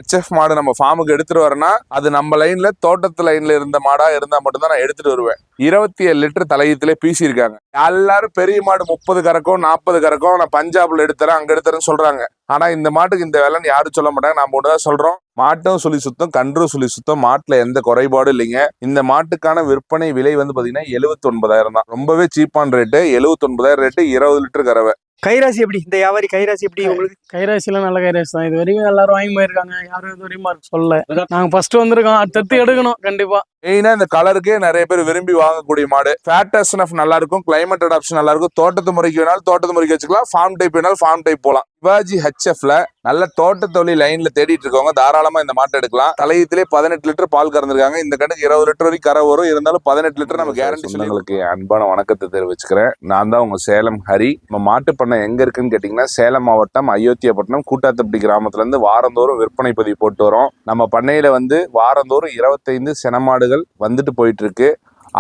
HF மாடு நம்ம ஃபார்முக்கு எடுத்துட்டு வரேன்னா அது நம்ம லைன்ல தோட்டத்து லைன்ல இருந்த மாடா இருந்தா மட்டும்தான் நான் எடுத்துட்டு வருவேன். 27 லிட்டர் தலையத்திலே பீசிருக்காங்க. எல்லாரும் பெரிய மாடு 30 கறக்கும் 40 கறக்கும், நான் பஞ்சாப்ல எடுத்துறேன் அங்க எடுத்துறேன்னு சொல்றாங்க. ஆனா இந்த மாட்டுக்கு இந்த வேலைன்னு யாரும் சொல்ல மாட்டாங்க. நம்ம ஒண்ணுதான் சொல்றோம், மாட்டும் சுழி சுத்தம் கன்றும் சுழி சுத்தம், மாட்டுல எந்த குறைபாடும் இல்லைங்க. இந்த மாட்டுக்கான விற்பனை விலை வந்து பாத்தீங்கன்னா 79,000 தான். ரொம்பவே சீப்பான ரேட்டு. 79,000 ரேட்டு. 20 லிட்டர் கறவை. கைராசி எப்படி இந்த வியாபாரி கைராசி எப்படி உங்களுக்கு? கைராசிலாம் நல்ல கைராசி தான். இது வரைக்கும் எல்லாரும் வாங்கி போயிருக்காங்க, யாரும் இது வரையும் மார்க் சொல்லல. நாங்க ஃபர்ஸ்ட் வந்திருக்கோம், அடுத்தடுத்து எடுக்கணும் கண்டிப்பா. மெயினா இந்த கலருக்கே நிறைய பேர் விரும்பி வாங்கக்கூடிய மாடு. ஃபேட்டஸ்னஃப் நல்லா இருக்கும், கிளைமேட் அடாப்ஷன் நல்லா இருக்கும். தோட்டத்து முறைக்கு வேணாலும் தோட்டத்து முறைக்கு வச்சுக்கலாம், ஃபார்ம் டைப் வேணாலும் ஃபார்ம் டைப் போகலாம். சிவாஜி HFல நல்ல தோட்ட தொழில் லைன்ல தேடிட்டு இருக்கவங்க தாராளமா இந்த மாட்டை எடுக்கலாம். தலையத்திலே 18 லிட்டர் பால் கறந்துருக்காங்க. இந்த கண்ணுக்கு 20 லிட்டர் வரைக்கும் கரை வரும். இருந்தாலும் 18 லிட்டர் நம்ம கேரண்டி. சொந்தங்களுக்கு அன்பான வணக்கத்தை தெரிவிச்சுக்கிறேன். நான் தான் உங்க சேலம் ஹரி. நம்ம மாட்டு பண்ணை எங்க இருக்குன்னு கேட்டீங்கன்னா சேலம் மாவட்டம் அயோத்தியாப்பட்டினம் கூட்டாத்தப்பட்டி கிராமத்துல இருந்து வாரந்தோறும் விற்பனை பதிவு போட்டு வரோம். நம்ம பண்ணையில வந்து வாரந்தோறும் 25 செனமாடுகள் வந்துட்டு போயிட்டு இருக்கு.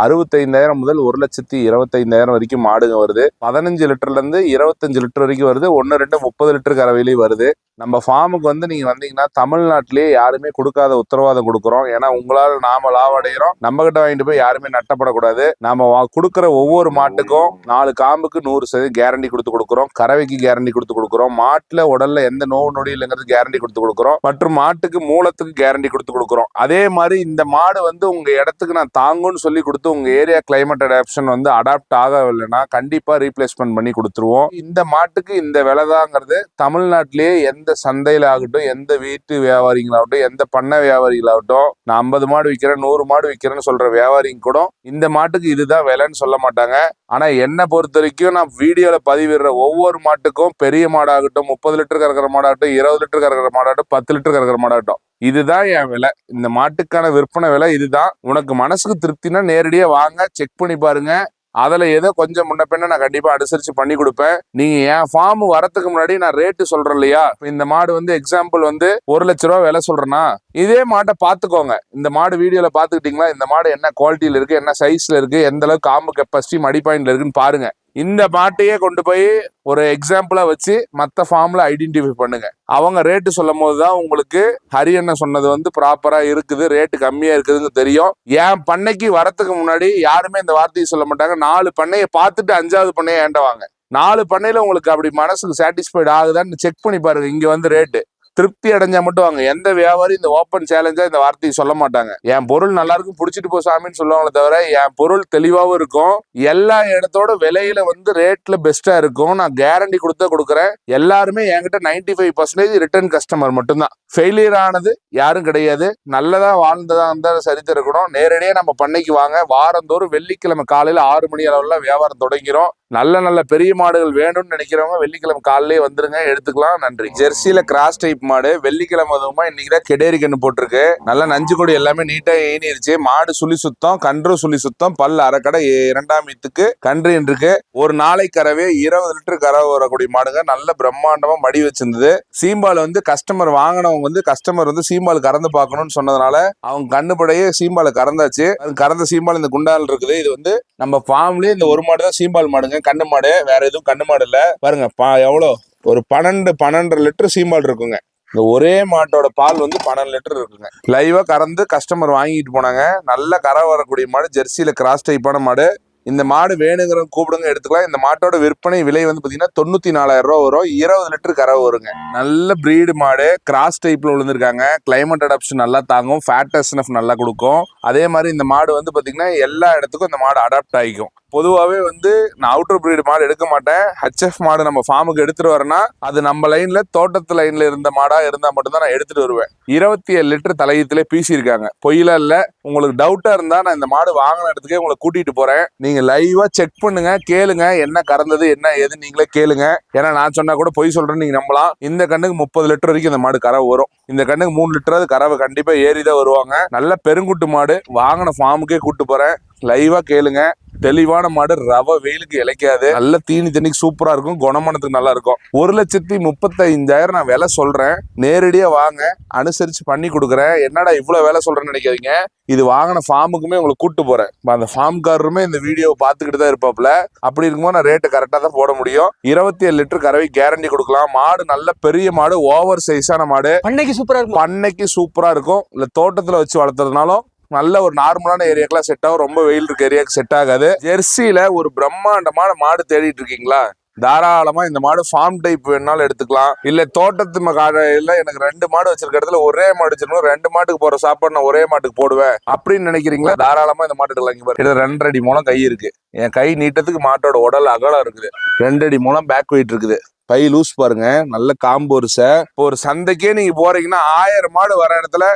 65,000 முதல் 1,25,000 வரைக்கும் மாடுங்க வருது. 15 லிட்டர்ல இருந்து 25 லிட்டர் வரைக்கும் வருது. 1, 2, 30 லிட்டர் கறவையிலையும் வருது. நம்ம ஃபார்முக்கு வந்து நீங்க வந்தீங்கன்னா தமிழ்நாட்டிலேயே யாருமே கொடுக்காத உத்தரவாதம் கொடுக்குறோம். ஏன்னா உங்களால் நாம லாபம் அடைகிறோம். நம்ம கிட்ட வாங்கிட்டு போய் யாருமே நட்டப்படக்கூடாது. நாம கொடுக்குற ஒவ்வொரு மாட்டுக்கும் 4 காம்புக்கு 100% கேரண்டி கொடுக்குறோம். கறவைக்கு கேரண்டி கொடுக்குறோம். மாட்டுல உடல்ல எந்த நோவு நொடி இல்லைங்கிறது கேரண்டி கொடுக்குறோம். மற்றும் மாட்டுக்கு மூலத்துக்கு கேரண்டி கொடுக்குறோம். அதே மாதிரி இந்த மாடு வந்து உங்க இடத்துக்கு நான் தாங்குன்னு சொல்லி கொடுத்து உங்க ஏரியா கிளைமேட் அடாப்ஷன் வந்து அடாப்ட் ஆகவில்லைன்னா கண்டிப்பா ரீப்ளேஸ்மெண்ட் பண்ணி கொடுத்துருவோம். இந்த மாட்டுக்கு இந்த விலைதாங்கிறது தமிழ்நாட்டிலேயே எந்த சந்தையில ஆகட்டும், எந்த வீட்டு வியாபாரிகளாகட்டும், எந்த பண்ணை வியாபாரிகளாகட்டும், நான் 50 மாடு விற்கிறேன் 100 மாடு விற்கிறேன்னு சொல்ற வியாபாரிங்க கூட இந்த மாட்டுக்கு இதுதான் விலைன்னு சொல்ல மாட்டாங்க. ஆனா என்னை பொறுத்த வரைக்கும் நான் வீடியோல பதிவிடுற ஒவ்வொரு மாட்டுக்கும் பெரிய மாடாகட்டும், 30 லிட்டர் கறக்கிற மாடாகட்டும், 20 லிட்டர் கறக்கிற மாடாகட்டும், 10 லிட்டர் கறக்கிற மாடாகட்டும், இதுதான் என் விலை. இந்த மாட்டுக்கான விற்பனை விலை இதுதான். உனக்கு மனசுக்கு திருப்தினா நேரடியா வாங்க, செக் பண்ணி பாருங்க. அதுல ஏதோ கொஞ்சம் முன்ன பின்ன நான் கண்டிப்பா அனுசரிச்சு பண்ணி கொடுப்பேன். நீங்க என் ஃபார்ம் வரதுக்கு முன்னாடி நான் ரேட்டு சொல்றேன் இல்லையா, இந்த மாடு வந்து எக்ஸாம்பிள் வந்து 1 லட்ச ரூபா விலை சொல்றேன்னா இதே மாட்டை பாத்துக்கோங்க. இந்த மாடு வீடியோல பாத்துக்கிட்டீங்களா, இந்த மாடு என்ன குவாலிட்டியில இருக்கு, என்ன சைஸ்ல இருக்கு, எந்த அளவுக்கு காம்பு கெப்பாசிட்டி மடி பாயிண்ட்ல இருக்குன்னு பாருங்க. இந்த மாட்டையே கொண்டு போய் ஒரு எக்ஸாம்பிளா வச்சு மற்ற ஃபார்ம்ல ஐடென்டிஃபை பண்ணுங்க. அவங்க ரேட்டு சொல்லும் போதுதான் உங்களுக்கு ஹரியண்ண சொன்னது வந்து ப்ராப்பரா இருக்குது, ரேட்டு கம்மியா இருக்குதுன்னு தெரியும். என் பண்ணைக்கு வரத்துக்கு முன்னாடி யாருமே இந்த வார்த்தையை சொல்ல மாட்டாங்க. 4 பண்ணையை பார்த்துட்டு 5வது பண்ணையை ஏண்டவாங்க. 4 பண்ணையில உங்களுக்கு அப்படி மனசுக்கு சாட்டிஸ்ஃபைட் ஆகுதான்னு செக் பண்ணி பாருங்க. இங்க வந்து ரேட்டு திருப்தி அடைஞ்சா மட்டும் வாங்க. எந்த வியாபாரி இந்த ஓப்பன் சேலஞ்சா இந்த வார்த்தையை சொல்ல மாட்டாங்க. என் பொருள் நல்லா இருக்கும் பிடிச்சிட்டு போ சாமின்னு சொல்லுவாங்களே தவிர என் பொருள் தெளிவாகவும் இருக்கும், எல்லா இடத்தோட விலையில வந்து ரேட்ல பெஸ்டா இருக்கும். நான் கேரண்டி கொடுக்குறேன். எல்லாருமே என்கிட்ட 95% ரிட்டர்ன் கஸ்டமர் மட்டும்தான். ஃபெயிலியர் ஆனது யாரும் கிடையாது. நல்லதா வாழ்ந்ததா இருந்தாலும் சரி தரக்கணும். நேரடியாக நம்ம பண்ணைக்கு வாங்க. வாரந்தோறும் வெள்ளிக்கிழமை காலையில 6 மணி அளவுல வியாபாரம் தொடங்கிறோம். நல்ல பெரிய மாடுகள் வேணும்னு நினைக்கிறவங்க வெள்ளிக்கிழமை காலையிலே வந்துருங்க, எடுத்துக்கலாம். நன்றி. ஜெர்சியில கிராஸ் டைப் மாடு வெள்ளிக்கிழமை அதுவுமா இன்னைக்குதான் கெடேரி கண்ணு போட்டிருக்கு. நல்லா நஞ்சு கொடி எல்லாமே நீட்டா ஏனிருச்சு. மாடு சுழி சுத்தம், கன்று சுழி சுத்தம், பல் அரைக்கடை 2ஆம் ஈத்துக்கு கன்று இருக்கு. ஒரு நாளை கறவே 20 லிட்டர் கறவை வரக்கூடிய மாடுங்க. நல்ல பிரம்மாண்டமா மடி வச்சிருந்தது. சீம்பால் வந்து கஸ்டமர் வாங்கினவங்க வந்து கஸ்டமர் வந்து சீம்பால் கறந்து பார்க்கணும்னு சொன்னதுனால அவங்க கண்ணுப்படையே சீம்பால் கறந்தாச்சு. கறந்த சீம்பால் இந்த குண்டால் இருக்குது. இது வந்து நம்ம ஃபார்ம்லயே இந்த ஒரு மாடு தான் சீம்பால் மாடுங்க, கண்ணு மாடு. வேற எதுவும் கண்ணு மாடு இல்ல. பாருங்க எவ்வளோ ஒரு 12 லிட்டர் சீம்பால் இருக்குங்க. இந்த ஒரே மாட்டோட பால் வந்து 12 லிட்டர் இருக்குங்க. லைவா கறந்து கஸ்டமர் வாங்கிட்டு போனாங்க. நல்ல கரை வரக்கூடிய மாடு, ஜெர்சியில கிராஸ் டைப்பான மாடு. இந்த மாடு வேணுங்கிறவங்க கூப்பிடுங்க, எடுத்துக்கலாம். இந்த மாட்டோட விற்பனை விலை வந்து பாத்தீங்கன்னா 94,000 ரூபா வரும். 20 லிட்டர் கறவை வருங்க. நல்ல பிரீடு மாடு, கிராஸ் டைப்ல விழுந்திருக்காங்க. கிளைமேட் அடாப்ஷன் நல்லா தாங்கும், ஃபேட்டஸ்னஃப் நல்லா கொடுக்கும். அதே மாதிரி இந்த மாடு வந்து பாத்தீங்கன்னா எல்லா இடத்துக்கும் இந்த மாடு அடாப்ட் ஆகிக்கும். பொதுவாகவே வந்து நான் அவுட்டர் பிரீடு மாடு எடுக்க மாட்டேன். HF மாடு நம்ம ஃபார்முக்கு எடுத்துட்டு வரேன்னா அது நம்ம லைன்ல தோட்டத்து லைன்ல இருந்த மாடா இருந்தா மட்டும்தான் நான் எடுத்துட்டு வருவேன். 27 லிட்டர் தலையத்திலே பீசிருக்காங்க. பொய்யில இல்ல. உங்களுக்கு டவுட்டா இருந்தா நான் இந்த மாடு வாங்கின இடத்துக்கே உங்களை கூட்டிட்டு போறேன். நீங்க லைவா செக் பண்ணுங்க, கேளுங்க, என்ன கறந்தது என்ன ஏது நீங்களே கேளுங்க. ஏன்னா நான் சொன்னா கூட பொய் சொல்றேன்னு நீங்க நம்பலாம். இந்த கண்ணுக்கு 30 லிட்டர் வரைக்கும் இந்த மாடு கறவை வரும். இந்த கண்ணுக்கு 3 லிட்டராது கறவை கண்டிப்பா ஏறிதான் வருவாங்க. நல்ல பெருங்குட்டு மாடு. வாங்கின ஃபார்முக்கே கூட்டு போறேன். லைவா கேளுங்க. தெளிவான மாடு, ரவை வெயிலுக்கு இழைக்காது, நல்ல தீனி தண்ணிக்கு சூப்பரா இருக்கும், குணமானத்துக்கு நல்லா இருக்கும். 1,35,000 நான் விலை சொல்றேன். நேரடியா வாங்க, அனுசரிச்சு பண்ணி கொடுக்குறேன். என்னடா இவ்வளவு விலை சொல்றேன்னு நினைக்காதீங்க. இது வாங்கின ஃபார்முக்குமே உங்களை கூட்டு போறேன். அந்த ஃபார்ம்காரருமே இந்த வீடியோவை பார்த்துக்கிட்டு தான் இருப்பாப்ல. அப்படி இருக்கும்போது நான் ரேட்டு கரெக்டா தான் போட முடியும். 27 லிட்டர் கறவை கேரண்டி கொடுக்கலாம். மாடு நல்ல பெரிய மாடு, ஓவர் சைஸான மாடு, பண்ணைக்கு சூப்பரா இருக்கும். பண்ணைக்கு சூப்பரா இருக்கும். இல்ல தோட்டத்துல வச்சு வளர்த்துறதுனாலும் நல்ல ஒரு நார்மலான ஏரியாக்கெல்லாம் செட் ஆகும். ரொம்ப வெயில் இருக்க ஏரியாவுக்கு செட் ஆகாது. ஜெர்சியில ஒரு பிரம்மாண்டமான மாடு தேடிட்டு இருக்கீங்களா? தாராளமா இந்த மாடு ஃபார்ம் டைப் வேணாலும் எடுத்துக்கலாம். இல்ல தோட்டத்து காலையில எனக்கு 2 மாடு வச்சிருக்க இடத்துல ஒரே மாடு வச்சிருக்கணும், 2 மாட்டுக்கு போற சாப்பாடு நான் ஒரே மாட்டுக்கு போடுவேன் அப்படின்னு நினைக்கிறீங்களா? தாராளமா இந்த மாட்டு எடுக்கலாம். இங்க பாருங்க, 2 அடி மூலம் கை இருக்கு. என் கை நீட்டத்துக்கு மாட்டோட உடல் அகலம் இருக்குது. 2 அடி மூலம் பேக் வெயிட் இருக்குது. பை லூஸ் பாருங்க, நல்ல காம்பு வரிசை. இப்போ ஒரு சந்தைக்கே நீங்க போறீங்கன்னா 1000 மாடு வர இடத்துல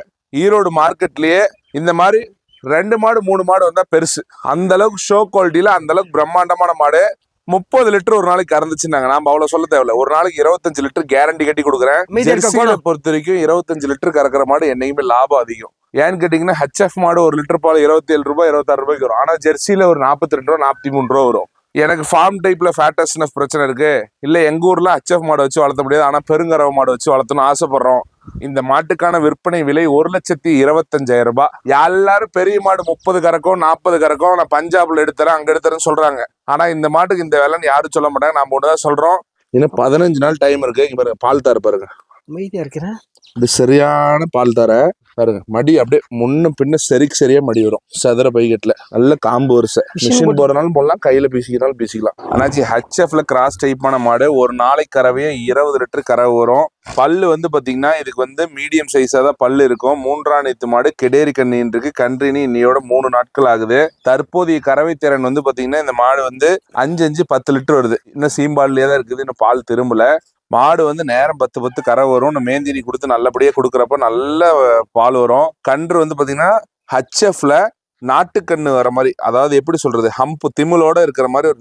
ஈரோடு மார்க்கெட்லயே இந்த மாதிரி 2 மாடு 3 மாடு வந்தா பெருசு. அந்த அளவுக்கு ஷோ குவாலிட்டியில அந்த அளவுக்கு பிரம்மாண்டமான மாடு. 30 லிட்டர் ஒரு நாளைக்கு கறந்துச்சுன்னாங்க. நாம அவ்வளவு சொல்ல தேவையில்ல. ஒரு நாளைக்கு 25 லிட்டர் கேரண்டி கட்டி கொடுக்குறேன். ஜெர்சியில பொறுத்த வரைக்கும் 25 லிட்டர் கறக்கிற மாடு என்னைக்குமே லாபம் அதிகம். ஏன்னு கேட்டீங்கன்னா ஹெச்எஃப் மாடு 1 லிட்டர் பால் 27 ரூபாய் 26 ரூபாய்க்கு வரும். ஆனா ஜெர்சியில ஒரு 42 ரூபா 43 ரூபா வரும். எனக்கு ஃபார்ம் டைப்ல ஃபேட்டஸ்னஸ் பிரச்சனை இருக்கு, இல்ல எங்க ஊர்ல ஹெச்எஃப் மாடு வச்சு வளர்த்த முடியாது, ஆனா பெருங்கறவை மாடு வச்சு வளர்த்தணும்னு ஆசைப்படுறோம். இந்த மாட்டுக்கான விற்பனை விலை 1,25,000 ரூபாய். எல்லாரும் பெரிய மாடு 30 கறக்கும் 40 கறக்கும், நான் பஞ்சாப்ல எடுத்துறேன் அங்க எடுத்துறேன்னு சொல்றாங்க. ஆனா இந்த மாட்டுக்கு இந்த விலைன்னு யாரும் சொல்ல மாட்டாங்க. நாம ஒண்ணுதான் சொல்றோம். இன்னும் 15 நாள் டைம் இருக்கு. இங்க பாருங்க, பால் தார பாருங்க, அமைதியா இருக்கிறேன். இது சரியான பால் தார பாருங்க. மடி அப்படியே முன்னும் பின்ன சரியா மடி வரும். சதுர பைக்கெட்ல நல்ல காம்பு வரிசை. மிஷின் போறதுனாலும் போடலாம், கையில பீசிக்கிறனாலும் பீசிக்கலாம். ஆனாச்சு ஹெச்எஃப்ல கிராஸ் டைப்பான மாடு. ஒரு நாளைக்கு கறவையும் 20 லிட்டர் கறவை வரும். பல்லு வந்து பாத்தீங்கன்னா இதுக்கு மீடியம் சைஸா தான் பல்லு இருக்கும். 3ஆம் நேத்து மாடு, கெடேரி கண்ணின்னு இருக்கு. கன்றினி இன்னையோட 3 நாட்கள் ஆகுது. தற்போதைய கறவை திறன் பாத்தீங்கன்னா இந்த மாடு 5-10 லிட்டர் வருது. இன்னும் சீம்பால்லே தான் இருக்குது, இன்னும் பால் திரும்பல. மாடு நேரம் 10 கறவை வரும். மேந்தினி கொடுத்து நல்லபடியா கொடுக்குறப்ப நல்ல பால் வரும். கன்று பாத்தீங்கன்னா ஹெச்எஃப்ல நாட்டுக்கண்ணு வர மாதிரி, அதாவது எப்படி சொல்றது, ஹம்பு திமிலோட இருக்கிற மாதிரி ஒரு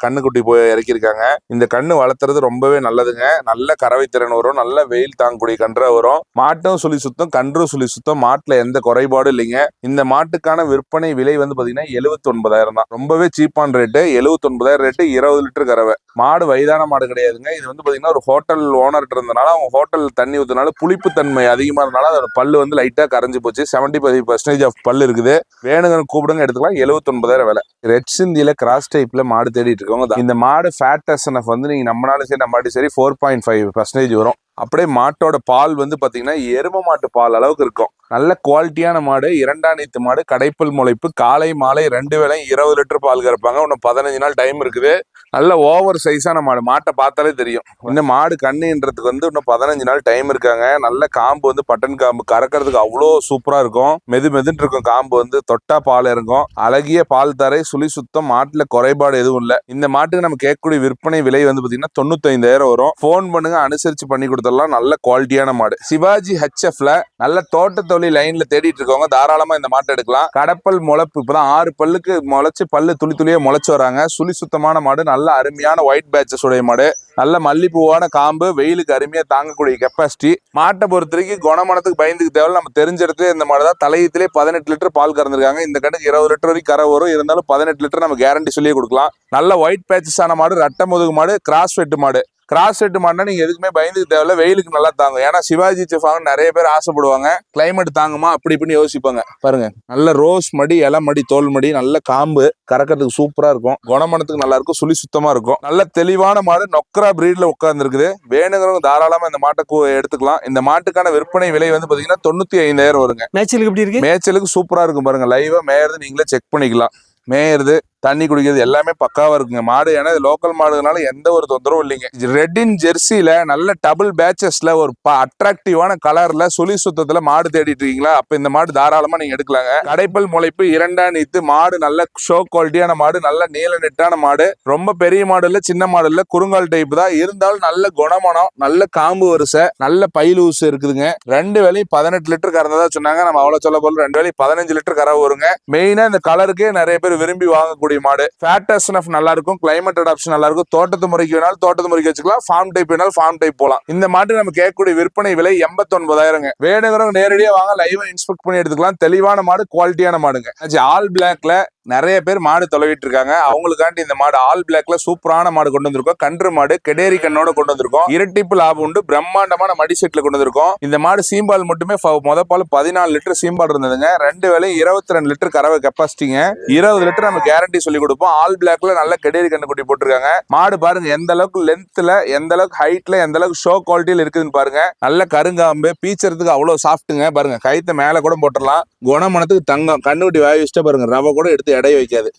கண்ணுக்குட்டி போய் இறக்கிருக்காங்க. இந்த கண்ணு வளர்த்துறது ரொம்பவே நல்லதுங்க. நல்ல கறவை திறன் வரும், நல்ல வெயில் தாங்கக்கூடிய கன்றா வரும். மாட்டும் சுழி சுத்தம், கன்றும் சுழி சுத்தம், மாட்டுல எந்த குறைபாடும் இல்லைங்க. இந்த மாட்டுக்கான விற்பனை விலை பாத்தீங்கன்னா 79,000 தான். ரொம்பவே சீப்பான ரேட்டு. 79,000 ரேட்டு, 20 லிட்டர் கறவை. மாடு வயதான மாடு கிடையாதுங்க. இது பாத்தீங்கன்னா ஒரு ஹோட்டல் ஓனர் இருந்தனால, அவங்க ஹோட்டல் தண்ணி ஊத்துனால புளிப்பு தன்மை அதிகமா இருந்தனால அதோட பல்லு லைட்டா கரைஞ்சு போச்சு. 75% ஆஃப் பல்லு இருக்குது. வேணுங்க கூப்பிடுங்க, எடுத்துக்கலாம். 79,000 விலை. ரெட் சிந்தியில கிராஸ் டைப்ல மாடு தேடிட்டு இருக்கவங்க இந்த மாடு ஃபேட்டஸ்னஃப் நீங்க நம்மளாலும் சரி நம்மாட்டி சரி 4.5% வரும். அப்படியே மாட்டோட பால் பாத்தீங்கன்னா எரும மாட்டு பால் அளவுக்கு இருக்கும். நல்ல குவாலிட்டியான மாடு. 2ஆம் நேத்து மாடு, கடைப்பல் முளைப்பு. காலை மாலை 2 வேளையும் 20 லிட்டர் பால் கறப்பாங்க. இன்னும் 15 நாள் டைம் இருக்குது. நல்ல ஓவர் சைஸான மாடு. மாட்டை பார்த்தாலே தெரியும். இந்த மாடு கண்ணுன்றதுக்கு இன்னும் 15 நாள் டைம் இருக்காங்க. நல்ல காம்பு பட்டன் காம்பு, கறக்கிறதுக்கு அவ்வளோ சூப்பரா இருக்கும். மெதுன்னு இருக்கும் காம்பு. தொட்டா பால் இறங்கும். அழகிய பால் தரை, சுழி சுத்தம், மாட்டுல குறைபாடு எதுவும் இல்லை. இந்த மாட்டுக்கு நம்ம கேட்கக்கூடிய விற்பனை விலை பாத்தீங்கன்னா 95,000 வரும். போன் பண்ணுங்க, அனுசரிச்சு பண்ணி கொடுத்துடலாம். நல்ல குவாலிட்டியான மாடு. சிவாஜி ஹெச்எஃப்ல நல்ல தோட்டத்தொழில் லைன்ல தேடிட்டு இருக்கவங்க தாராளமா இந்த மாட்டை எடுக்கலாம். கடப்பல் முளைப்பு இப்பதான் 6 பல்லுக்கு முளைச்சு, பல்லு துளியா முளைச்சு வராங்க. சுழி சுத்தமான மாடு, நல்ல அருமையான ஒயிட் பேட்சஸ் உடைய மாடு. நல்ல மல்லிப்பூவான காம்பு, வெயிலுக்கு அருமையா தாங்கக்கூடிய கெப்பாசிட்டி. மாட்டை பொறுத்த வரைக்கும் குணமானத்துக்கு பயந்துக்கு தேவை. நம்ம தெரிஞ்ச இடத்துல இந்த மாடு தான். தலையத்திலே 18 லிட்டர் பால் கறந்துருக்காங்க. இந்த கண்ணுக்கு 20 லிட்டர் வரைக்கும் கரை வரும். இருந்தாலும் 18 லிட்டர் நம்ம கேரண்டி சொல்லியே கொடுக்கலாம். நல்ல ஒயிட் பேட்சஸ் ஆன மாடு, ரட்ட முதுகு மாடு, கிராஸ் வெட்டு மாடு. கிராஸ் செட் மாட்டினா நீங்க எதுக்குமே பயந்துக்கு தேவையில்ல. வெயிலுக்கு நல்லா தாங்கும். ஏன்னா சிவாஜி செஃப் நிறைய பேர் ஆசைப்படுவாங்க. கிளைமேட் தாங்குமா அப்படி இப்படின்னு யோசிப்பாங்க. பாருங்க, நல்ல ரோஸ் மடி, இலை மடி, தோல் மடி, நல்ல காம்பு, கறக்கிறதுக்கு சூப்பரா இருக்கும். குணமனத்துக்கு நல்லா இருக்கும், சுழி சுத்தமா இருக்கும். நல்ல தெளிவான மாடு, நொக்கரா பிரீட்ல உட்கார்ந்து இருக்குது. வேணுங்கிறவங்க தாராளமா இந்த மாட்டை எடுத்துக்கலாம். இந்த மாட்டுக்கான விற்பனை விலை பாத்தீங்கன்னா 95,000 வருங்க. மேய்ச்சலுக்கு எப்படி இருக்கு? மேய்ச்சலுக்கு சூப்பரா இருக்கும். பாருங்க, லைவா மேயறது நீங்களே செக் பண்ணிக்கலாம். மேயறது, தண்ணி குடிக்கிறது எல்லாமே பக்காவா இருக்குங்க மாடு. ஏன்னா இது லோக்கல் மாடுனால எந்த ஒரு தொந்தரவும் இல்லைங்க. ரெட்டின் ஜெர்சியில நல்ல டபுள் பேட்சஸ்ல ஒரு அட்ராக்டிவான கலர்ல சுழி சுத்தத்துல மாடு தேடிட்டு இருக்கீங்களா? அப்ப இந்த மாடு தாராளமா நீங்க எடுக்கலாங்க. கடைப்பல் முளைப்பு, 2ஆம் நேத்து மாடு, நல்ல ஷோ குவாலிட்டியான மாடு, நல்ல நீல நெட்டான மாடு. ரொம்ப பெரிய மாடு இல்ல, சின்ன மாடு இல்ல, குறுங்கால் டைப் தான். இருந்தாலும் நல்ல குணமனம், நல்ல காம்பு வரிசை, நல்ல பைலூஸ் இருக்குதுங்க. 2 வேளையும் 18 லிட்டர் கறந்ததா சொன்னாங்க. நம்ம அவ்வளவு சொல்ல போல 2 வேளையும் 15 லிட்டர் கறவை வருங்க. மெயினா இந்த கலருக்கே நிறைய பேர் விரும்பி வாங்கக்கூடிய மாடு. ஃபேட்டஸ்னஃப் நல்லா இருக்கும், கிளைமேட் அடாப்ஷன் நல்லா இருக்கும். தோட்டத்து முறைக்கு வேணாலும் தோட்டத்து முறைக்கு வச்சுக்கலாம். ஃபார்ம் டைப் வேணாலும் ஃபார்ம் டைப் போலாம். இந்த மாட்டு நம்ம கேட்கக்கூடிய விற்பனை விலை 89,000. வேணுங்கிறவங்க நேரடியா வாங்க, லைவா இன்ஸ்பெக்ட் பண்ணி எடுத்துக்கலாம். தெளிவான மாடு, குவாலிட்டியான மாடுங்க. ஆல் பிளாக்ல நிறைய பேர் மாடு தொலைவிட்டு இருக்காங்க. அவங்களுக்காண்டி இந்த மாடு ஆல் பிளாக்ல சூப்பரான மாடு கொண்டு வந்திருக்கோம். கன்று மாடு கெடேரி கண்ணோட கொண்டு வந்திருக்கோம். இரட்டிப்பு லாபம் உண்டு. பிரம்மாண்டமான மடி செட்ல கொண்டு வந்திருக்கோம். இந்த மாடு சீம்பால் மட்டுமே முத பால் 14 லிட்டர் சீம்பால் இருந்ததுங்க. 2 வேளையும் 22 லிட்டர் கறவை கெப்பாசிட்டிங்க. 20 லிட்டர் நம்ம கேரண்டி சொல்லி கொடுப்போம். ஆல் பிளாக்ல நல்ல கெடேரி கண்ணு குட்டி போட்டிருக்காங்க. மாடு பாருங்க எந்த அளவுக்கு லென்த்ல, எந்த அளவுக்கு ஹைட்ல, எந்த அளவுக்கு ஷோ குவாலிட்டியில இருக்குதுன்னு பாருங்க. நல்ல கருங்காம்பு, பீச்சறதுக்கு அவ்வளவு சாஃப்ட்டுங்க. பாருங்க கைத்த மேல கூட போட்டுடலாம். குணமனத்துக்கு தங்கம். கண்ணுக்குட்டி வாய் வச்சுட்டா பாருங்க ரவை கூட எடுத்து எடை வைக்காது.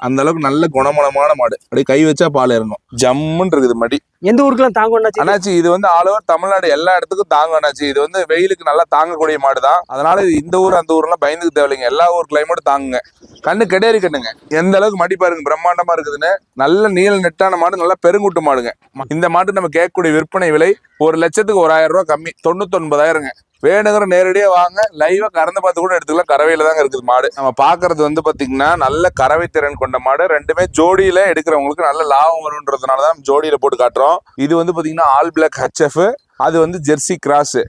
அந்த அளவுக்கு நல்ல குணமனமான மாடு. அப்படியே கை வச்சா பால் இறங்கும். ஜம்முன்னு இருக்குது மடி. எந்த ஊருக்குலாம் தாங்க அண்ணாச்சி இது வந்து ஆல் ஓவர் தமிழ்நாடு எல்லா இடத்துக்கும் தாங்க அண்ணாச்சி. இது வந்து வெயிலுக்கு நல்லா தாங்கக்கூடிய மாடு தான். அதனால இது இந்த ஊர் அந்த ஊர்லாம் பயந்துக்கு தேவையில்லைங்க. எல்லா ஊர் கிளைமேட்டும் தாங்குங்க. கண்ணு கெடேரி கண்ணுங்க. எந்த அளவுக்கு மடி பாருங்க பிரம்மாண்டமா இருக்குதுன்னு. நல்ல நீல நெட்டான மாடு, நல்ல பெருங்குட்டு மாடுங்க. இந்த மாட்டு நம்ம கேட்கக்கூடிய விற்பனை விலை 1,00,000க்கு 1000 ரூபாய் கம்மி, 99,000ங்க. வேணுங்கிற நேரடியா வாங்க, லைவா கறந்து பார்த்து கூட எடுத்துக்கலாம். கறவையில தாங்க இருக்குது மாடு. நம்ம பாக்குறது வந்து பாத்தீங்கன்னா நல்ல கறவை திறன் கொண்ட மாடு. ரெண்டுமே ஜோடியில எடுக்கிறவங்களுக்கு நல்ல லாபம் வரும்ன்றதுனாலதான் ஜோடியில போட்டு காட்டுறோம். இது வந்து பாத்தீங்கன்னா ஆல் பிளாக் ஹெச்எஃப், அது வந்து ஜெர்சி கிராஸ்.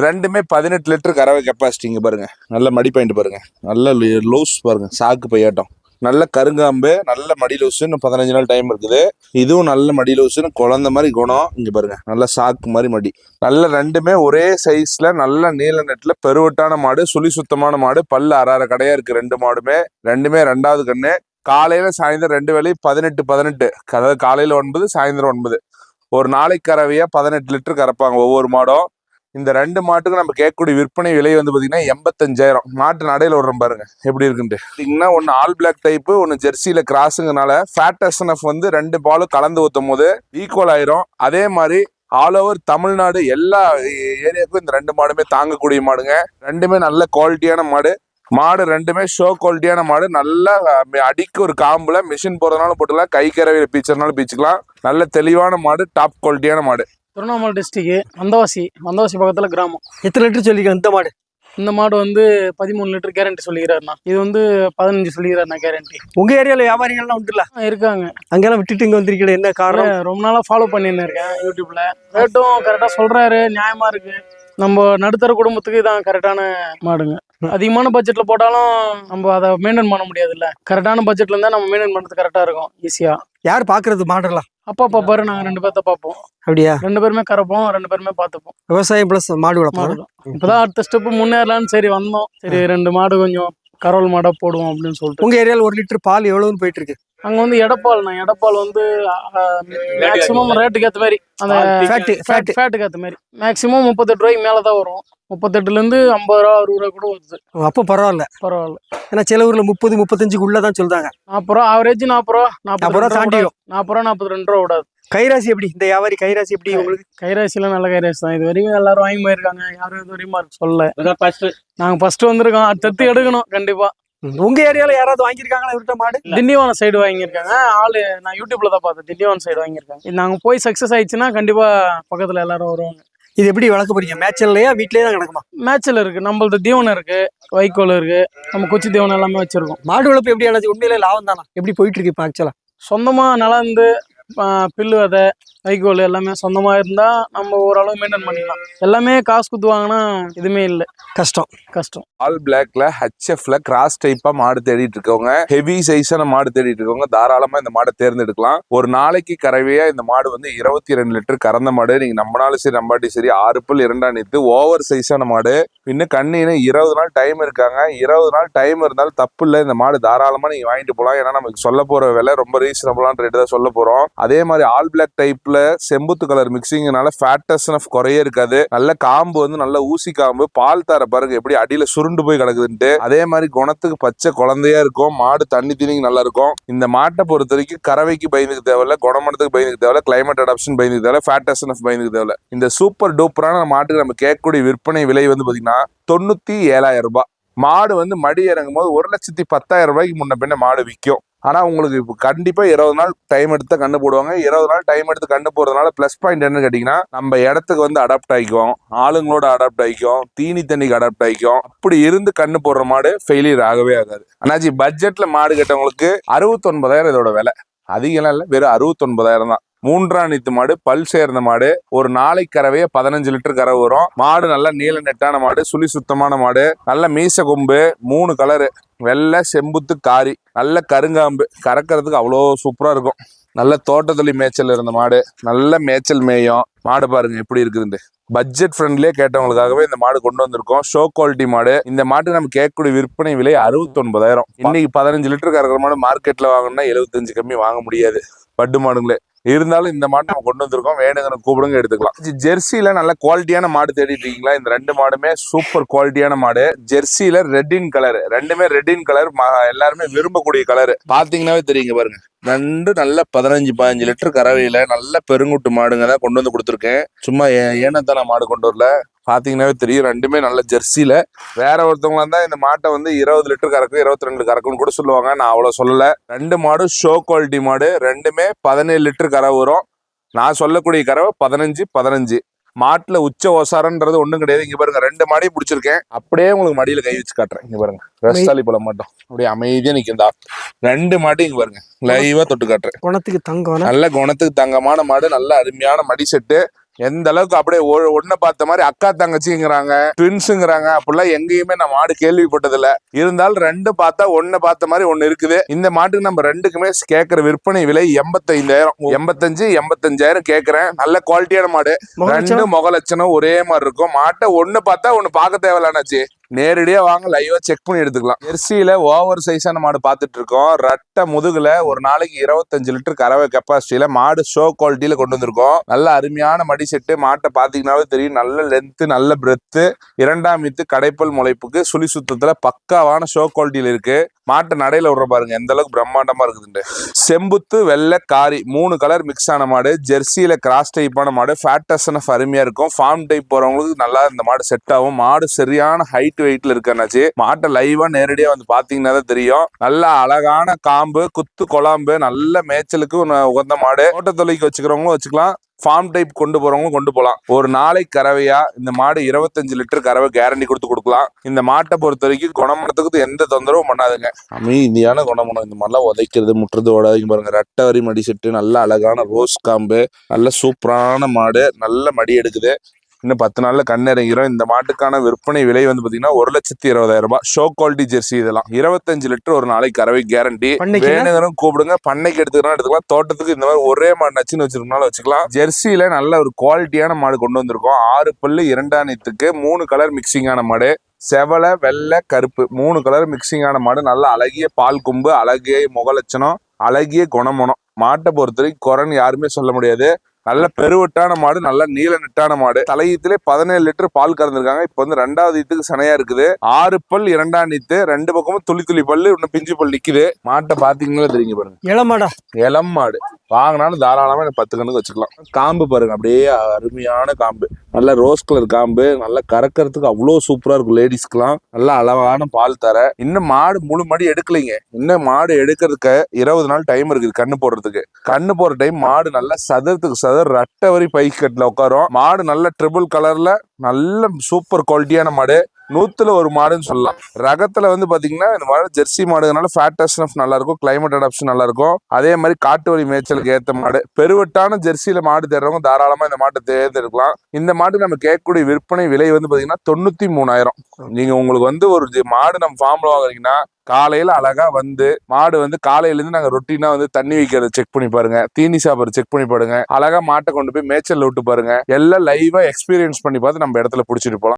ரெண்டுமே 18 லிட்டர் கறவை கெப்பாசிட்டிங்க. பாருங்க நல்ல மடி பாயிண்ட் பாருங்க. நல்ல லூஸ் பாருங்க, சாக்கு பையாட்டம். நல்ல கருங்காம்பு, நல்ல மடி லூசு. இன்னும் 15 நாள் டைம் இருக்குது. இதுவும் நல்ல மடி லூசுன்னு குழந்தை மாதிரி குணம். இங்க பாருங்க நல்ல சாக்கு மாதிரி மடி. நல்ல ரெண்டுமே ஒரே சைஸ்ல நல்ல நீல நெட்ல பெருவட்டான மாடு, சுழி சுத்தமான மாடு. பல்லு அரை கடையா இருக்கு ரெண்டு மாடுமே. ரெண்டுமே 2வது கண்ணு. காலையில சாயந்தரம் 2 வேளை 18, அதாவது காலையில 9, சாயந்தரம் 9. ஒரு நாளைக்கு கறவையா 18 லிட்டர் கறப்பாங்க ஒவ்வொரு மாடும். இந்த 2 மாட்டுக்கு நம்ம கேட்கக்கூடிய விற்பனை விலை வந்து பாத்தீங்கன்னா 85,000. மாட்டு நடையில விடுறோம் பாருங்க எப்படி இருக்குன்ட்டு. பாத்தீங்கன்னா ஒன்னு ஆல் பிளாக் டைப்பு, ஒன்னு ஜெர்சியில கிராஸுங்கனால ஃபேட் எஸ்என்எஃப் வந்து 2 பாலும் கலந்து ஊத்தும் போது ஈக்குவல் ஆயிரும். அதே மாதிரி ஆல் ஓவர் தமிழ்நாடு எல்லா ஏரியாவுக்கும் இந்த 2 மாடுமே தாங்கக்கூடிய மாடுங்க. ரெண்டுமே நல்ல குவாலிட்டியான மாடு. மாடு ரெண்டுமே ஷோ குவாலிட்டியான மாடு. நல்லா அடிக்கு ஒரு காம்புல மிஷின் போறதுனால போட்டுக்கலாம், கை கறவையில பீச்சர்னாலும் பீச்சுக்கலாம். நல்ல தெளிவான மாடு, டாப் குவாலிட்டியான மாடு. திருவண்ணாமலை டிஸ்ட்ரிக்ட் வந்தவாசி பக்கத்துல கிராமம். எத்தனை லிட்டர் சொல்லிக்க இந்த மாடு? இந்த மாடு வந்து 13 லிட்டர் கேரண்டி சொல்லிக்கிறாருண்ணா. இது வந்து 15 சொல்லிக்கிறாருண்ணா கேரண்டி. உங்க ஏரியால வியாபாரிகள்லாம் உண்டுல? இருக்காங்க. அங்கெல்லாம் விட்டுட்டு இங்க வந்திருக்கீங்க, என்ன காரணம்? ரொம்ப நாளா ஃபாலோ பண்ணின்னு இருக்கேன் யூடியூப்ல. ரேட்டும் கரெக்டா சொல்றாரு, நியாயமா இருக்கு. நம்ம நடுத்தர குடும்பத்துக்கு இதான் கரெக்டான மாடுங்க. அதிகமான பட்ஜெட்ல போட்டாலும் நம்ம அதை மெயின்டைன் பண்ண முடியாதுல்ல. கரெக்டான பட்ஜெட்ல இருந்தா நம்ம மெயின்டைன் பண்றது கரெக்டா இருக்கும், ஈஸியா. யார் பாக்குறது மாடெல்லாம்? அப்பா பாப்பாரு, நாங்க 2 பேர்த்த பார்ப்போம். அப்படியா? 2 பேருமே கறப்போம், 2 பேருமே பார்த்துப்போம். விவசாயம் பிளஸ் மாடு வளர்ப்போம். இப்பதான் அடுத்த ஸ்டெப் முன்னேறலான்னு சரி வந்தோம். சரி 2 மாடு கொஞ்சம் கறவல் மாடா போடுவோம் அப்படின்னு சொல்லிட்டு. உங்க ஏரியால 1 லிட்டர் பால் எவ்வளவுன்னு போயிட்டு இருக்கு? அங்க வந்து எடப்பால் வந்து மேக்சிமம் ரேட்டுக்கு ஏற்ற மாதிரி, அந்த ஃபேட்டுக்கு ஏற்ற மாதிரி மேக்சிமம் 38 ரூபாய்க்கு மேலதான் வரும். 38ல இருந்து 50 ரூபா 60 ரூபா கூட வருது. அப்போ பரவாயில்ல. ஏன்னா சில ஊர்ல 30, 35க்குள்ளதான் சொல்றாங்க. 40 ரூபா ஆவரேஜ், 40 ரூபா 40 ரூபா தாண்டிடும். 40 ரூபா 42 ரூபா விடாது. கைராசி எப்படி? இந்த வியாபாரி கைராசி எப்படி உங்களுக்கு? கைராசிலாம் நல்ல கைராசி தான். இது வரைக்கும் எல்லாரும் வாங்கி போயிருக்காங்க. யாரும் இது வரையும் மார்க் சொல்லல. நாங்க ஃபர்ஸ்ட் வந்திருக்கோம். அடுத்து எடுக்கணும் கண்டிப்பா. உங்க ஏரியால யாராவது வாங்கியிருக்காங்களா இவர்கிட்ட மாடு? திண்டிவனம் சைடு வாங்கியிருக்காங்க ஆளு. நான் யூடியூப்ல தான் பார்த்தேன். திண்டிவனம் சைடு வாங்கியிருக்காங்க. நாங்க போய் சக்சஸ் ஆயிடுச்சுன்னா கண்டிப்பா பக்கத்துல எல்லாரும் வருவாங்க. இது எப்படி வளர்க்க போறீங்க? மேட்ச்லயா வீட்லயே தான் கிடக்குமா? மேட்ச்ல இருக்கு. நம்மளது தீவனம் இருக்கு, வைக்கோல் இருக்கு, நம்ம கொச்சி தீவனம் எல்லாமே வச்சிருக்கோம். மாடு வளர்ப்பு எப்படி ஆனது? உண்மையிலே லாபம் தானா? எப்படி போயிட்டு இருக்கு இப்ப ஆக்சுவலா? சொந்தமா நலந்து பில்லு விதை, வைக்கோல் எல்லாமே சொந்தமா இருந்தா நம்ம ஓரளவு மெயின்டைன் பண்ணிக்கலாம். எல்லாமே காசு குத்து வாங்கினா எதுவுமே இல்லை, கஷ்டம். ஆல் பிளாக்ல ஹெச்எஃப்ல கிராஸ் டைப்பா மாடு தேடிட்டு இருக்கவங்க, ஹெவி சைஸான மாடு தேடிட்டு இருக்கவங்க தாராளமா இந்த மாடை தேர்ந்தெடுக்கலாம். ஒரு நாளைக்கு கறவையா இந்த மாடு வந்து 22 லிட்டர் கறந்த மாடு. நீங்க நம்மனாலும் சரி நம்பாட்டி சரி 6 பல் 2 நீத்து ஓவர் சைஸான மாடு. இன்னும் கண்ணின்னு 20 நாள் டைம் இருக்காங்க. 20 நாள் டைம் இருந்தாலும் தப்பு இல்லை. இந்த மாடு தாராளமா நீங்க வாங்கிட்டு போகலாம். ஏன்னா நமக்கு சொல்ல போற விலை ரொம்ப ரீசனபிளான ரேட்டு தான் சொல்ல போறோம். அதே மாதிரி ஆல் பிளாக் டைப்ல செம்புத்து கலர் மிக்சிங்னால ஃபேட்டஸ்னஸ் குறையே இருக்காது. நல்ல காம்பு வந்து நல்ல ஊசி காம்பு. பால் தர பாருங்க எப்படி அடியில சுருண்டு போய் கிடக்குதுன்ட்டு. அதே மாதிரி குணத்துக்கு பச்சை குழந்தையா இருக்கும். மாடு தண்ணி தீனிக்கு நல்லா இருக்கும். இந்த மாட்டை பொறுத்த வரைக்கும் கறவைக்கு பயந்துக்கு தேவையில்ல, குணமனத்துக்கு பயந்துக்கு தேவையில்ல, கிளைமேட் அடாப்ஷன் பயந்துக்கு தேவையில்ல, ஃபேட்டஸ்னஸ் பயந்துக்கு தேவையில்ல. இந்த சூப்பர் டூப்பரான மாட்டுக்கு நம்ம கேட்கக்கூடிய விற்பனை விலை வந்து பாத்தீங்கன்னா 97,000 ரூபாய். மாடு வந்து மடி இறங்கும் போது 1,10,000 ரூபாய்க்கு முன்ன பின்ன மாடு விற்கும். ஆனா உங்களுக்கு இப்போ கண்டிப்பா 20 நாள் டைம் எடுத்து கண்டு போடுவாங்க. 20 நாள் டைம் எடுத்து கண்டு போறதுனால பிளஸ் பாயிண்ட் என்னன்னு கேட்டீங்கன்னா, நம்ம இடத்துக்கு வந்து அடாப்ட் ஆகிக்கும், ஆளுங்களோட அடாப்ட் ஆகிக்கும், தீனி தண்ணிக்கு அடாப்ட் ஆகிக்கும். அப்படி இருந்து கண்ணு போடுற மாடு ஃபெயிலியர் ஆகவே ஆகாது. ஆனாச்சு பட்ஜெட்ல மாடு கேட்டவங்களுக்கு 69,000 இதோட விலை. அதிகம் இல்லை, வெறும் 69,000 தான். 3ஆம் நீத்து மாடு, பல் சேர்ந்த மாடு. ஒரு நாளைக்கு கறவையே 15 லிட்டர் கறவை வரும். மாடு நல்ல நீல நெட்டான மாடு, சுழி சுத்தமான மாடு, நல்ல மீச கொம்பு, 3 கலரு. வெள்ளை செம்புத்து காரி, நல்ல கருங்காம்பு, கறக்கிறதுக்கு அவ்வளோ சூப்பரா இருக்கும். நல்ல தோட்டத்தொழி மேய்ச்சல் இருந்த மாடு, நல்ல மேய்ச்சல் மேயும் மாடு. பாருங்க எப்படி இருக்குதுண்டு. பட்ஜெட் ஃப்ரெண்ட்லியே கேட்டவங்களுக்காகவே இந்த மாடு கொண்டு வந்திருக்கோம். ஷோ குவாலிட்டி மாடு. இந்த மாட்டு நம்ம கேட்கக்கூடிய விற்பனை விலை 69,000. இன்னைக்கு 15 லிட்டர் கறக்கிற மாடு மார்க்கெட்ல வாங்கணும்னா 75 கம்மி வாங்க முடியாது, பட்டு மாடுங்களே. இருந்தாலும் இந்த மாடு நம்ம கொண்டு வந்திருக்கோம், வேணுங்கிற கூப்பிடுங்க எடுத்துக்கலாம். ஜெர்சியில நல்ல குவாலிட்டியான மாடு தேடிட்டு இருக்கீங்களா? இந்த 2 மாடுமே சூப்பர் குவாலிட்டியான மாடு. ஜெர்சியில ரெட்டின் கலர், ரெண்டுமே ரெட்டின் கலர், எல்லாருமே விரும்பக்கூடிய கலர். பாத்தீங்கன்னாவே தெரியுங்க பாருங்க. ரெண்டு நல்ல 15 லிட்டர் கறவையில நல்ல பெருங்குட்டு மாடுங்க தான் கொண்டு வந்து கொடுத்துருக்கேன். சும்மா ஏனத்தான மாடு கொண்டு வரல. பாத்தீங்கன்னாவே தெரியும், ரெண்டுமே நல்ல ஜெர்சியில. வேற ஒருத்தவங்களா இருந்தா இந்த மாட்டை வந்து 20 லிட்டர் கறக்கும், 22 கறக்கும்னு கூட சொல்லுவாங்க. நான் அவ்வளவு சொல்லல. 2 மாடும் ஷோ குவாலிட்டி மாடு. ரெண்டுமே 17 லிட்டர் கறவை வரும். நான் சொல்லக்கூடிய கறவை 15. மாட்டுல உச்ச ஒசாரன்றது ஒண்ணும் கிடையாது. இங்க பாருங்க, 2 மாடையும் பிடிச்சிருக்கேன். அப்படியே உங்களுக்கு மடியில கை வச்சு காட்டுறேன். இங்க பாருங்க, ரஸ்தாலி பழம் மட்டும் அப்படியே அமைதியா நிக்குதா. 2 மாட்டையும் இங்க பாருங்க, லைவா தொட்டு காட்டுறேன். குணத்துக்கு தங்கம், நல்ல குணத்துக்கு தங்கமான மாடு, நல்ல அருமையான மடி செட்டு. எந்த அளவுக்கு அப்படியே ஒன்ன பார்த்த மாதிரி அக்கா தங்கச்சிங்கிறாங்க, ட்வின்ஸுங்கிறாங்க. அப்படிலாம் எங்கேயுமே நான் மாடு கேள்விப்பட்டது இல்ல. இருந்தாலும் 2 பார்த்தா ஒன்ன பார்த்த மாதிரி ஒண்ணு இருக்குது. இந்த மாட்டுக்கு நம்ம 2க்குமே கேட்கிற விற்பனை விலை 85,000 கேட்கிறேன். நல்ல குவாலிட்டியான மாடு. 2 முக லட்சணம் ஒரே மாதிரி இருக்கும். மாட்டை ஒண்ணு பார்த்தா ஒண்ணு பார்க்க தேவையில்லாச்சு, நேரடியா வாங்க, லைவா செக் பண்ணி எடுத்துக்கலாம். ஜெர்சியில ஓவர் சைஸான மாடு பார்த்துட்டு இருக்கோம். ரெட்டை முதுகுல ஒரு நாளைக்கு 25 லிட்டர் கறவை கெப்பாசிட்டியில மாடு ஷோ குவாலிட்டியில கொண்டு வந்திருக்கோம். நல்ல அருமையான மடி செட்டு. மாட்டை பாத்தீங்கன்னாவே தெரியும், நல்ல லென்த், நல்ல பிரெத்து, 2ஆம் ஈத்து, கடைப்பல் முளைப்புக்கு, சுழி சுத்தத்துல பக்காவான ஷோ குவாலிட்டியில இருக்கு. மாட்டை நடையில விடுற பாருங்க எந்த அளவுக்கு பிரம்மாண்டமா இருக்குதுண்டு. செம்புத்து வெள்ளை காரி 3 கலர் மிக்ஸ் ஆன மாடு. ஜெர்சியில கிராஸ் டைப்பான மாடு. ஃபேட்டஸ்னஃப் அருமையா இருக்கும். ஃபார்ம் டைப் போறவங்களுக்கு நல்லா இந்த மாடு செட் ஆகும். மாடு சரியான ஹைட் வெயிட்ல இருக்கனாச்சு. மாட்டை லைவா நேரடியா வந்து பாத்தீங்கன்னா தான் தெரியும். நல்ல அழகான காம்பு, குத்து கொழாம்பு, நல்ல மேய்ச்சலுக்கு உகந்த மாடு. தோட்டத்தொழிக்கு வச்சுக்கிறவங்களும் வச்சுக்கலாம், ஃபார்ம் டைப் கொண்டு போறவங்களும் கொண்டு போகலாம். ஒரு நாளைக்கு கறவையா இந்த மாடு 25 லிட்டர் கறவை கேரண்டி கொடுக்கலாம். இந்த மாட்டை பொறுத்த வரைக்கும் குணமனத்துக்கு எந்த தொந்தரவும் பண்ணாதுங்க. அமைதியான குணமனம். இந்த மாதிரிலாம் உதைக்கிறது முட்டுறது ஓடாதீங்க பாருங்க. ரெட்டை வரி மடி செட்டு, நல்ல அழகான ரோஸ் காம்பு, நல்ல சூப்பரான மாடு, நல்ல மடி எடுக்குது. இன்னும் 10 நாள்ல கண்ணிறங்கிறோம். இந்த மாட்டுக்கான விற்பனை விலை வந்து பாத்தீங்கன்னா 1,20,000 ரூபாய். Show quality Jersey. இதெல்லாம் 25 லிட்டர் ஒரு நாளைக்கு கறவை கேரண்டி. வேணுங்கிறவங்க கூப்பிடுங்க, பண்ணைக்கு எடுத்துக்கலாம், தோட்டத்துக்கு இந்த மாதிரி ஒரே மாடு நச்சுன்னு வச்சிருக்கனால வச்சுக்கலாம். ஜெர்சியில நல்ல ஒரு குவாலிட்டியான மாடு கொண்டு வந்திருக்கோம். 6 பல்லு, 2ஆம் ஈத்துக்கு, 3 கலர் மிக்சிங்கான மாடு. செவலை, வெள்ளை, கருப்பு 3 கலர் மிக்சிங்கான மாடு. நல்ல அழகிய பால் கும்பு, அழகிய முகலட்சணம், அழகிய குணமனம். மாட்டை பொறுத்த வரைக்கும் குறைன்னு யாருமே சொல்ல முடியாது. நல்ல பெருவட்டான மாடு, நல்ல நீல நெட்டான மாடு. தலையீத்திலே 17 லிட்டர் பால் கறந்துருக்காங்க. இப்ப வந்து 2ஆவது ஈத்துக்கு சனையா இருக்குது. 6 பல், 2ஆம் ஈத்து, 2 பக்கமும் துளி பல்லு, இன்னும் பிஞ்சு பல் நிக்குது. மாட்டை பாத்தீங்கன்னா தெரியுங்க பாருங்க, இளம் மாடு. வாங்கினாலும் தாராளமா 10 கண்ணுக்கு வச்சுக்கலாம். காம்பு பாருங்க, அப்படியே அருமையான காம்பு, நல்ல ரோஸ் கலர் காம்பு, நல்லா கறக்கிறதுக்கு அவ்வளவு சூப்பரா இருக்கும். லேடிஸ்க்குலாம் நல்ல அளவான பால் தர. இன்னும் மாடு முழு மடி எடுக்கலைங்க. இன்னும் மாடு எடுக்கிறதுக்கு 20 நாள் டைம் இருக்குது. கண்ணு போடுறதுக்கு, கண்ணு போற டைம் மாடு நல்ல சதுரத்துக்கு சதுர ரெட்டை வரி பைக்கெட்ல உட்காரும். மாடு நல்ல ட்ரிபிள் கலர்ல, நல்ல சூப்பர் குவாலிட்டியான மாடு. 100ல ஒரு மாடுன்னு சொல்லலாம். ரகத்துல வந்து பாத்தீங்கன்னா இந்த மாடு ஜெர்சி மாடுனால ஃபேட்டஸ்னஃப் நல்லா இருக்கும், கிளைமேட் அடாப்ஷன் நல்லா இருக்கும். அதே மாதிரி காட்டு வழி மேய்ச்சலுக்கு ஏற்ற மாடு. பெருவட்டான ஜெர்சியில மாடு தேடுறவங்க தாராளமா இந்த மாட்டை தேர்ந்தெடுக்கலாம். இந்த மாட்டு நம்ம கேட்கக்கூடிய விற்பனை விலை வந்து பாத்தீங்கன்னா 93,000. நீங்க உங்களுக்கு வந்து ஒரு மாடு நம்ம ஃபார்ம்ல வாங்குறீங்கன்னா காலையில அழகா வந்து மாடு வந்து காலையில இருந்து நாங்க ரொட்டீனா வந்து தண்ணி வைக்கிறத செக் பண்ணி பாருங்க, தீனி சாப்பிட்ற செக் பண்ணி பாருங்க, அழகா மாட்டை கொண்டு போய் மேய்ச்சல் விட்டு பாருங்க. எல்லாம் லைவா எக்ஸ்பீரியன்ஸ் பண்ணி பார்த்து நம்ம இடத்துல பிடிச்சிட்டு போலாம்.